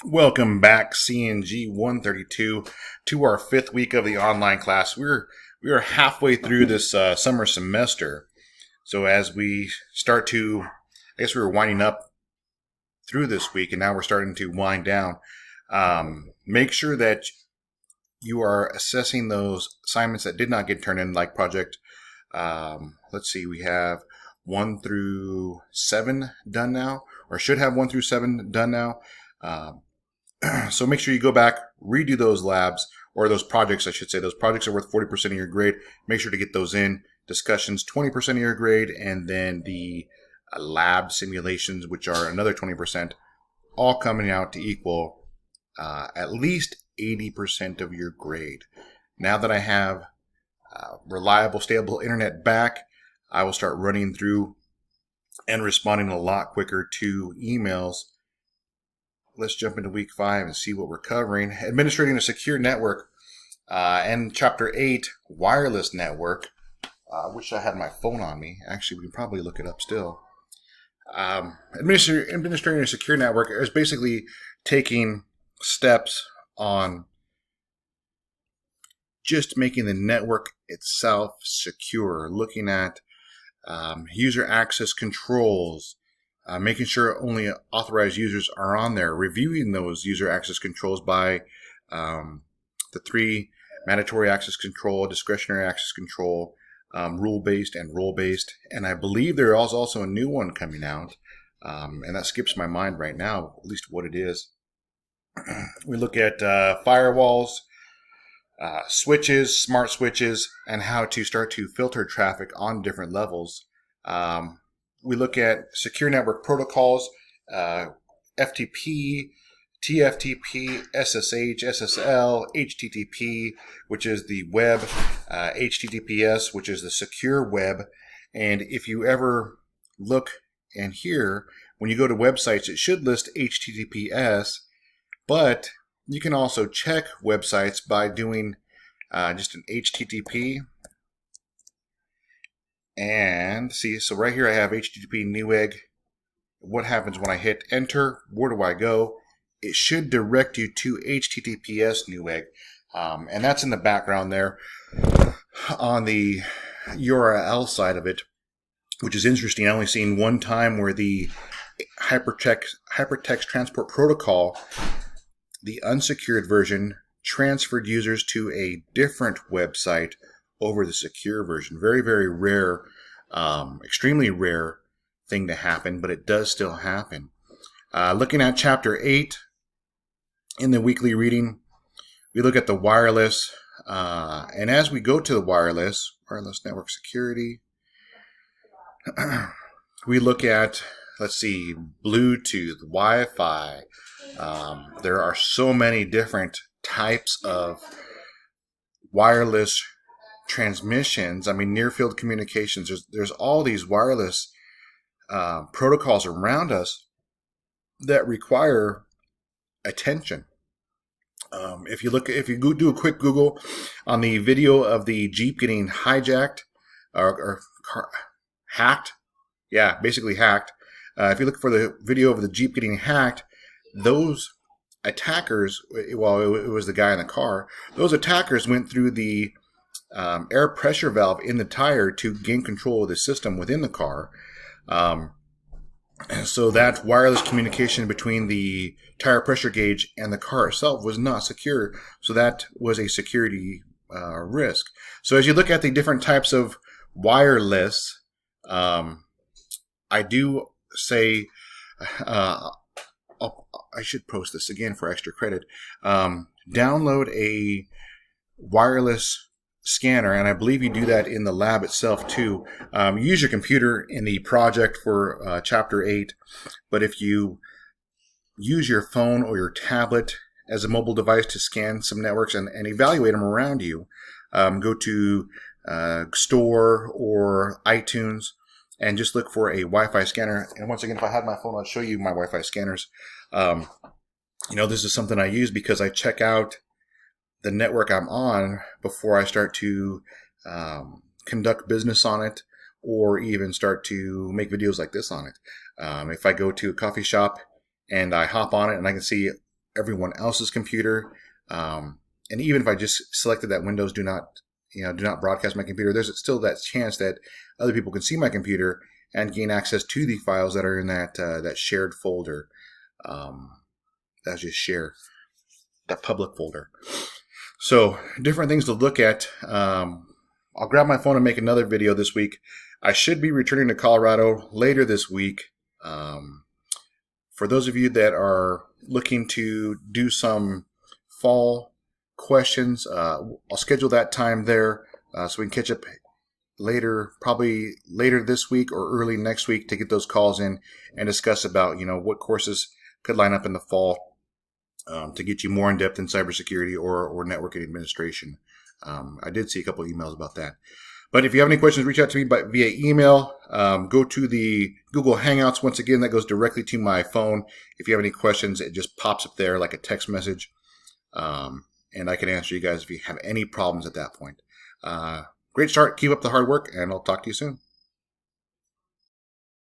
Welcome back, CNG 132, to our fifth week of the online class. We are halfway through this summer semester. So as we start to, I guess we were winding up through this week, and now we're starting to wind down. Make sure that you are assessing those assignments that did not get turned in, like project. Let's see, we have 1 through 7 done now, or should have 1 through 7 done now. So make sure you go back, redo those labs, or those projects, I should say. Those projects are worth 40% of your grade. Make sure to get those in. Discussions, 20% of your grade, and then the lab simulations, which are another 20%, all coming out to equal at least 80% of your grade. Now that I have reliable, stable internet back, I will start running through and responding a lot quicker to emails. Let's jump into week 5 and see what we're covering. Administrating a secure network and chapter 8, wireless network. I wish I had my phone on me. Actually, we can probably look it up still. Administrating a secure network is basically taking steps on just making the network itself secure, looking at user access controls, making sure only authorized users are on there, reviewing those user access controls by the 3 mandatory access control, discretionary access control, rule-based and role-based. And I believe there is also a new one coming out, and that skips my mind right now, at least what it is. We look at firewalls, switches, smart switches, and how to start to filter traffic on different levels. We look at secure network protocols, FTP, TFTP, SSH, SSL, HTTP, which is the web, HTTPS, which is the secure web. And if you ever look and hear, when you go to websites, it should list HTTPS, but you can also check websites by doing just an HTTP. And see, so right here I have HTTP Newegg. What happens when I hit enter? Where do I go? It should direct you to HTTPS Newegg. And that's in the background there on the URL side of it, which is interesting. I only seen one time where the Hypertext Transport Protocol, the unsecured version, transferred users to a different website over the secure version. Very, very rare, extremely rare thing to happen, but it does still happen. Looking at chapter 8 in the weekly reading, we look at the wireless, and as we go to the wireless network security, we look at, let's see, Bluetooth, Wi-Fi. There are so many different types of wireless transmissions. I mean, near field communications. There's all these wireless protocols around us that require attention. If you do a quick Google on the video of the Jeep getting hijacked or hacked, basically hacked. If you look for the video of the Jeep getting hacked, those attackers, well, it was the guy in the car. Those attackers went through the air pressure valve in the tire to gain control of the system within the car. So that wireless communication between the tire pressure gauge and the car itself was not secure. So that was a security risk. So as you look at the different types of wireless, I do say, I should post this again for extra credit. Download a wireless scanner, and I believe you do that in the lab itself too. Use your computer in the project for chapter 8, but if you use your phone or your tablet as a mobile device to scan some networks and evaluate them around you, go to Store or iTunes and just look for a Wi-Fi scanner. And once again, if I had my phone, I'd show you my Wi-Fi scanners. This is something I use because I check out the network I'm on before I start to conduct business on it or even start to make videos like this on it. If I go to a coffee shop and I hop on it and I can see everyone else's computer. And even if I just selected that Windows do not broadcast my computer, there's still that chance that other people can see my computer and gain access to the files that are in that shared folder. That's just share, that public folder. So different things to look at. I'll grab my phone and make another video this week. I should be returning to Colorado later this week. For those of you that are looking to do some fall questions, I'll schedule that time there so we can catch up later, probably later this week or early next week, to get those calls in and discuss about what courses could line up in the fall to get you more in depth in cybersecurity or networking administration. I did see a couple of emails about that. But if you have any questions, reach out to me via email. Go to the Google Hangouts. Once again, that goes directly to my phone. If you have any questions, it just pops up there like a text message. And I can answer you guys if you have any problems at that point. Great start. Keep up the hard work, and I'll talk to you soon.